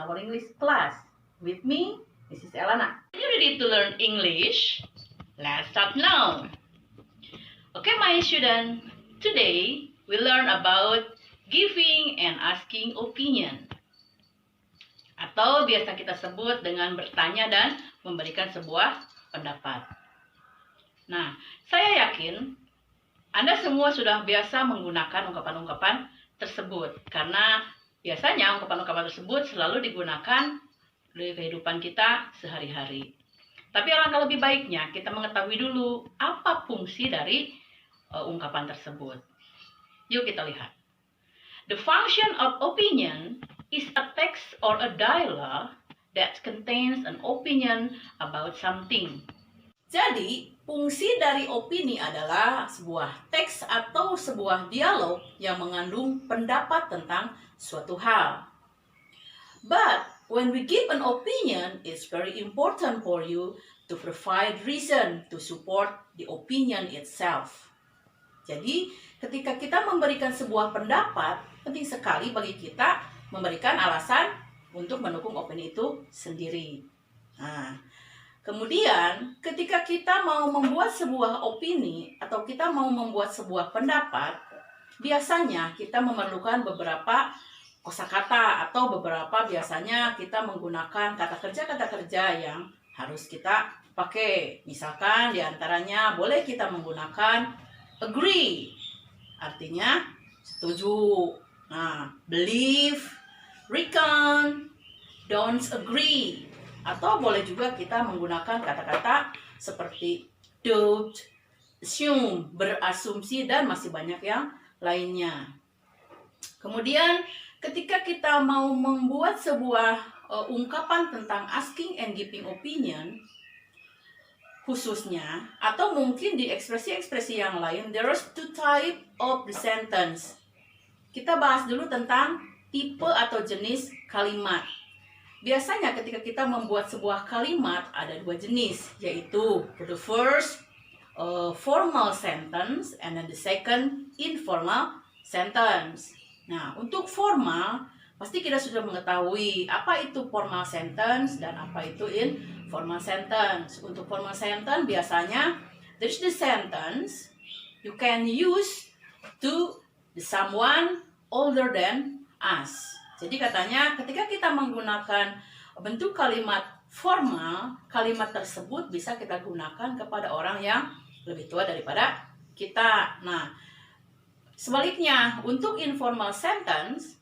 our English class. With me, Mrs. Elana. Are you ready to learn English? Let's start now. Okay, my student. Today, we learn about giving and asking opinion. Atau biasa kita sebut dengan bertanya dan memberikan sebuah pendapat. Nah, saya yakin Anda semua sudah biasa menggunakan ungkapan-ungkapan tersebut. Karena biasanya ungkapan-ungkapan tersebut selalu digunakan di kehidupan kita sehari-hari. Tapi alangkah lebih baiknya kita mengetahui dulu apa fungsi dari ungkapan tersebut. Yuk kita lihat. The function of opinion is a text or a dialogue that contains an opinion about something. Jadi, fungsi dari opini adalah sebuah teks atau sebuah dialog yang mengandung pendapat tentang suatu hal. But when we give an opinion, it's very important for you to provide reason to support the opinion itself. Jadi, ketika kita memberikan sebuah pendapat, penting sekali bagi kita memberikan alasan untuk mendukung opini itu sendiri. Nah, kemudian, ketika kita mau membuat sebuah opini atau kita mau membuat sebuah pendapat, biasanya kita memerlukan beberapa kosakata atau beberapa biasanya kita menggunakan kata kerja yang harus kita pakai. Misalkan diantaranya boleh kita menggunakan agree, artinya setuju. Nah, believe, reckon, don't agree. Atau boleh juga kita menggunakan kata-kata seperti doubt, assume, berasumsi, dan masih banyak yang lainnya. Kemudian ketika kita mau membuat sebuah ungkapan tentang asking and giving opinion, khususnya, atau mungkin di ekspresi-ekspresi yang lain, there is two type of the sentence. Kita bahas dulu tentang tipe atau jenis kalimat. Biasanya ketika kita membuat sebuah kalimat ada dua jenis, yaitu the first formal sentence and then the second informal sentence. Nah, untuk formal pasti kita sudah mengetahui apa itu formal sentence dan apa itu informal sentence. Untuk formal sentence biasanya there's the sentence you can use to someone older than us. Jadi katanya ketika kita menggunakan bentuk kalimat formal, kalimat tersebut bisa kita gunakan kepada orang yang lebih tua daripada kita. Nah, sebaliknya untuk informal sentence,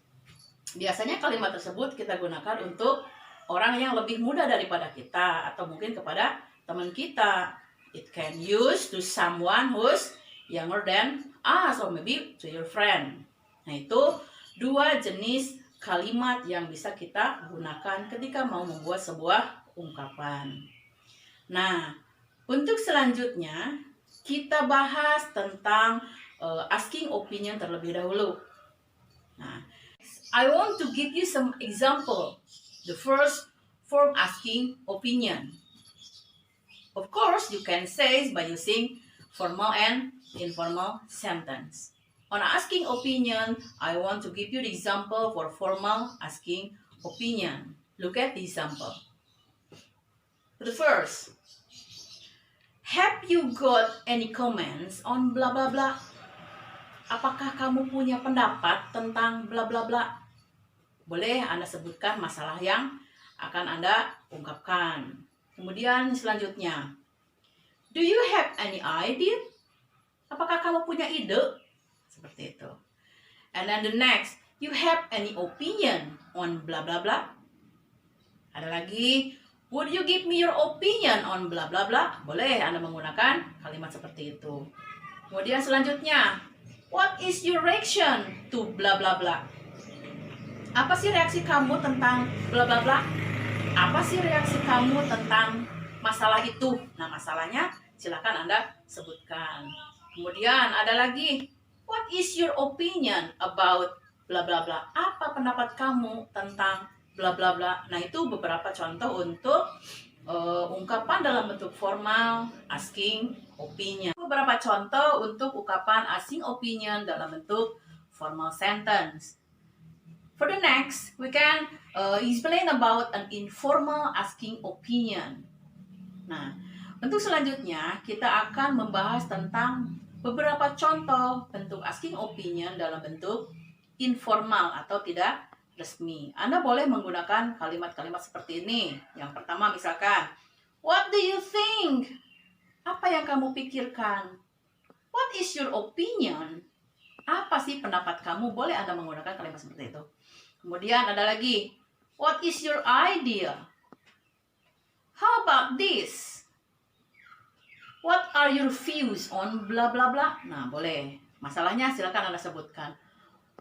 biasanya kalimat tersebut kita gunakan untuk orang yang lebih muda daripada kita atau mungkin kepada teman kita. It can use to someone who's younger than us or maybe to your friend. Nah, itu dua jenis kalimat yang bisa kita gunakan ketika mau membuat sebuah ungkapan. Nah, untuk selanjutnya kita bahas tentang asking opinion terlebih dahulu. Nah, I want to give you some example. The first form asking opinion. Of course, you can say by using formal and informal sentence. On asking opinion, I want to give you the example for formal asking opinion. Look at the example. The first, have you got any comments on blah blah blah? Apakah kamu punya pendapat tentang blah blah blah? Boleh Anda sebutkan masalah yang akan Anda ungkapkan. Kemudian selanjutnya, do you have any idea? Apakah kamu punya ide? Seperti itu. And then the next, you have any opinion on blah blah blah? Ada lagi, would you give me your opinion on blah blah blah? Boleh Anda menggunakan kalimat seperti itu. Kemudian selanjutnya, what is your reaction to blah blah blah? Apa sih reaksi kamu tentang blah blah blah? Apa sih reaksi kamu tentang masalah itu? Nah, masalahnya silakan Anda sebutkan. Kemudian ada lagi, what is your opinion about blah blah blah? Apa pendapat kamu tentang blah blah blah? Nah, itu beberapa contoh untuk ungkapan dalam bentuk formal asking opinion. Beberapa contoh untuk ungkapan asking opinion dalam bentuk formal sentence. For the next, we can explain about an informal asking opinion. Nah, untuk selanjutnya kita akan membahas tentang beberapa contoh bentuk asking opinion dalam bentuk informal atau tidak resmi. Anda boleh menggunakan kalimat-kalimat seperti ini. Yang pertama misalkan, what do you think? Apa yang kamu pikirkan? What is your opinion? Apa sih pendapat kamu? Boleh Anda menggunakan kalimat seperti itu. Kemudian ada lagi, what is your idea? How about this? What are your views on bla bla bla? Nah, boleh. Masalahnya silakan Anda sebutkan.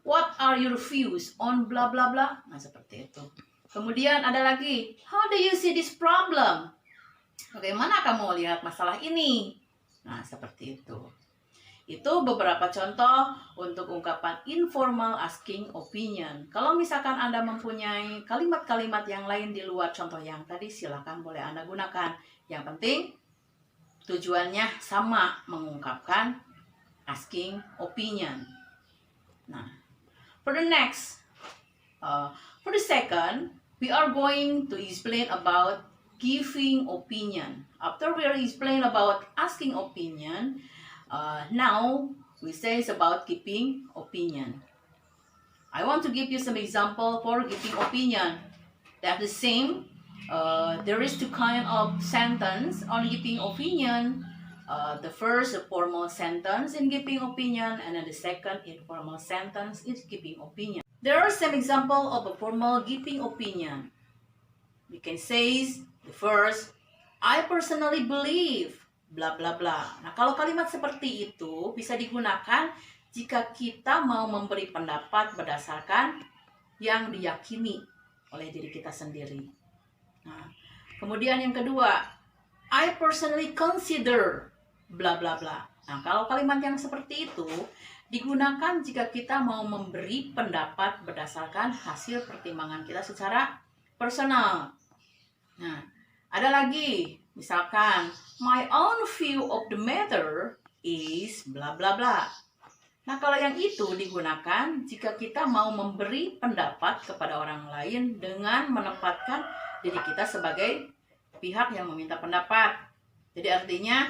What are your views on bla bla bla? Nah, seperti itu. Kemudian ada lagi, how do you see this problem? Bagaimana kamu lihat masalah ini? Nah, seperti itu. Itu beberapa contoh untuk ungkapan informal asking opinion. Kalau misalkan Anda mempunyai kalimat-kalimat yang lain di luar contoh yang tadi, silakan boleh Anda gunakan. Yang penting tujuannya sama, mengungkapkan asking opinion. Nah, for the next, for the second, we are going to explain about giving opinion. After we explain about asking opinion, now we say about giving opinion. I want to give you some example for giving opinion. That's the same. There is two kind of sentence on giving opinion. The first, a formal sentence in giving opinion, and then the second, informal sentence is giving opinion. There are some example of a formal giving opinion. We can say the first, I personally believe bla bla bla. Nah, kalau kalimat seperti itu bisa digunakan jika kita mau memberi pendapat berdasarkan yang diyakini oleh diri kita sendiri. Nah, kemudian yang kedua, I personally consider bla bla bla. Nah, kalau kalimat yang seperti itu digunakan jika kita mau memberi pendapat berdasarkan hasil pertimbangan kita secara personal. Nah, ada lagi, misalkan, my own view of the matter is bla bla bla. Nah, kalau yang itu digunakan jika kita mau memberi pendapat kepada orang lain dengan menempatkan diri kita sebagai pihak yang meminta pendapat. Jadi artinya,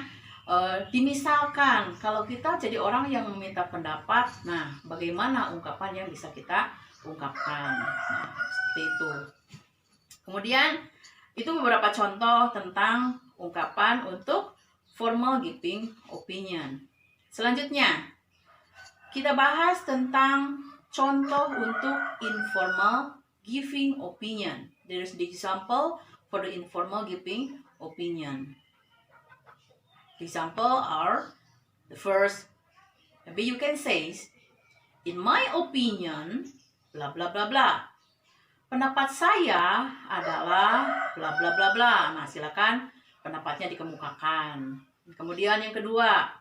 dimisalkan kalau kita jadi orang yang meminta pendapat, nah bagaimana ungkapan yang bisa kita ungkapkan. Nah, seperti itu. Kemudian, itu beberapa contoh tentang ungkapan untuk formal giving opinion. Selanjutnya, kita bahas tentang contoh untuk informal giving opinion. There is the example for the informal giving opinion. Example are the first, maybe you can say, in my opinion, bla bla bla bla. Pendapat saya adalah bla bla bla bla. Nah, silakan pendapatnya dikemukakan. Kemudian yang kedua,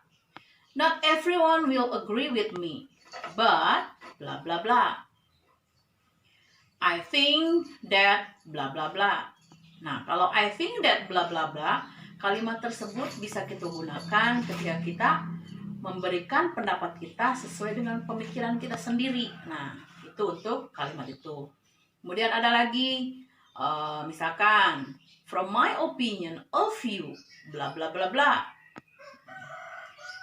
not everyone will agree with me, but bla bla bla. I think that bla bla bla. Nah, kalau I think that bla bla bla, kalimat tersebut bisa kita gunakan ketika kita memberikan pendapat kita sesuai dengan pemikiran kita sendiri. Nah, itu untuk kalimat itu. Kemudian ada lagi, misalkan, from my opinion of you, bla bla bla bla.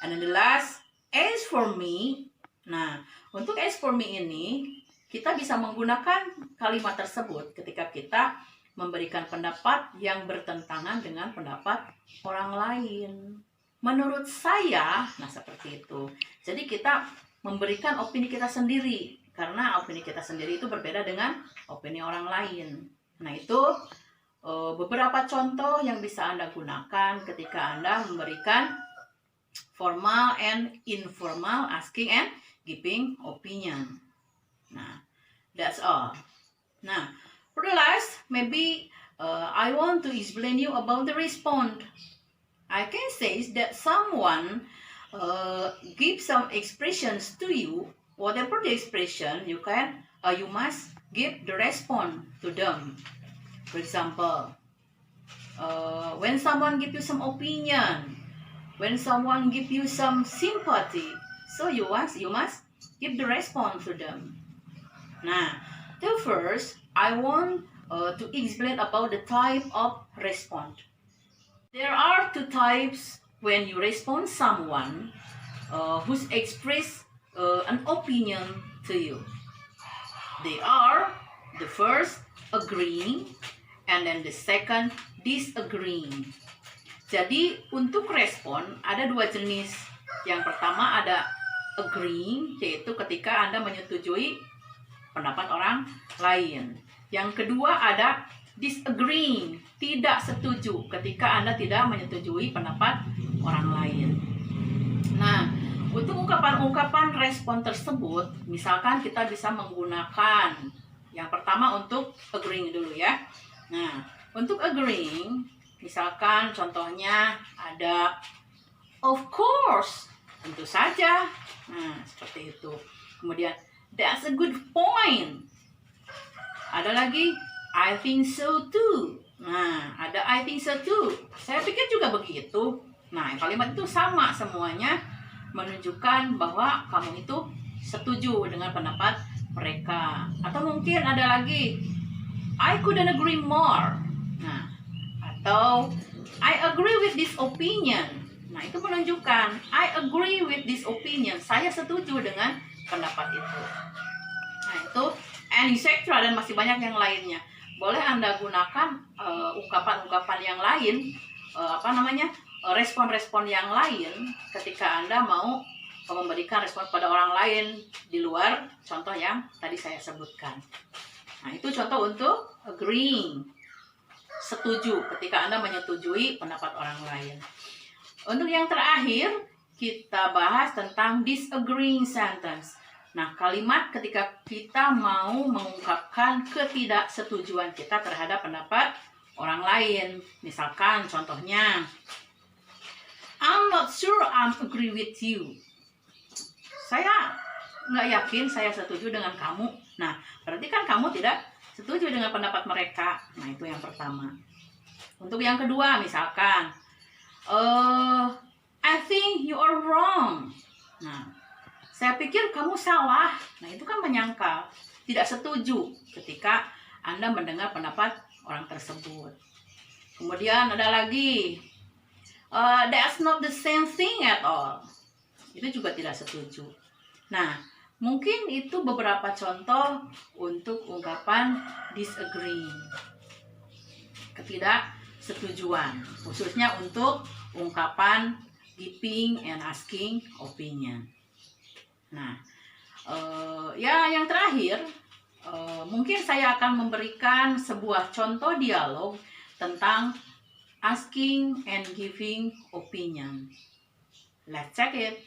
And then the last, as for me. Nah, untuk as for me ini, kita bisa menggunakan kalimat tersebut ketika kita memberikan pendapat yang bertentangan dengan pendapat orang lain. Menurut saya, nah seperti itu. Jadi kita memberikan opini kita sendiri. Karena opini kita sendiri itu berbeda dengan opini orang lain. Nah, itu beberapa contoh yang bisa Anda gunakan ketika Anda memberikan formal and informal asking and giving opinion. Nah, that's all. Nah, for the last, maybe I want to explain you about the response. I can say that someone give some expressions to you. Whatever the expression, you must give the response to them. For example, when someone give you some opinion, when someone give you some sympathy, so you must give the response to them. Nah, So first, I want to explain about the type of response. There are two types when you respond someone who's express an opinion to you. They are the first agreeing and then the second disagreeing. Jadi untuk respon ada dua jenis. Yang pertama ada agreeing, yaitu ketika Anda menyetujui pendapat orang lain. Yang kedua ada disagreeing, tidak setuju ketika Anda tidak menyetujui pendapat orang lain. Nah, untuk ungkapan-ungkapan respon tersebut, misalkan kita bisa menggunakan yang pertama untuk agreeing dulu ya. Nah, untuk agreeing, misalkan contohnya ada of course, tentu saja. Nah, seperti itu. Kemudian that's a good point. Ada lagi I think so too. Nah, ada I think so too. Saya pikir juga begitu. Nah, kalimat itu sama semuanya, menunjukkan bahwa kamu itu setuju dengan pendapat mereka. Atau mungkin ada lagi I couldn't agree more. Nah, atau I agree with this opinion. Nah, itu menunjukkan I agree with this opinion. Saya setuju dengan pendapat itu. Nah, itu and etc. dan masih banyak yang lainnya. Boleh Anda gunakan ungkapan-ungkapan yang lain, respon-respon yang lain ketika Anda mau memberikan respon pada orang lain di luar contoh yang tadi saya sebutkan. Nah, itu contoh untuk agreeing, setuju ketika Anda menyetujui pendapat orang lain. Untuk yang terakhir, kita bahas tentang disagreeing sentence. Nah, kalimat ketika kita mau mengungkapkan ketidaksetujuan kita terhadap pendapat orang lain. Misalkan contohnya, I'm not sure I agree with you. Saya nggak yakin saya setuju dengan kamu. Nah, berarti kan kamu tidak setuju dengan pendapat mereka. Nah, itu yang pertama. Untuk yang kedua, misalkan, I think you are wrong. Nah, saya pikir kamu salah. Nah, itu kan menyangkal, tidak setuju ketika Anda mendengar pendapat orang tersebut. Kemudian ada lagi, that's not the same thing at all. Itu juga tidak setuju. Nah, mungkin itu beberapa contoh untuk ungkapan disagreeing, ketidaksetujuan, khususnya untuk ungkapan giving and asking opinion. Nah, yang terakhir, mungkin saya akan memberikan sebuah contoh dialog tentang asking and giving opinion. Let's check it.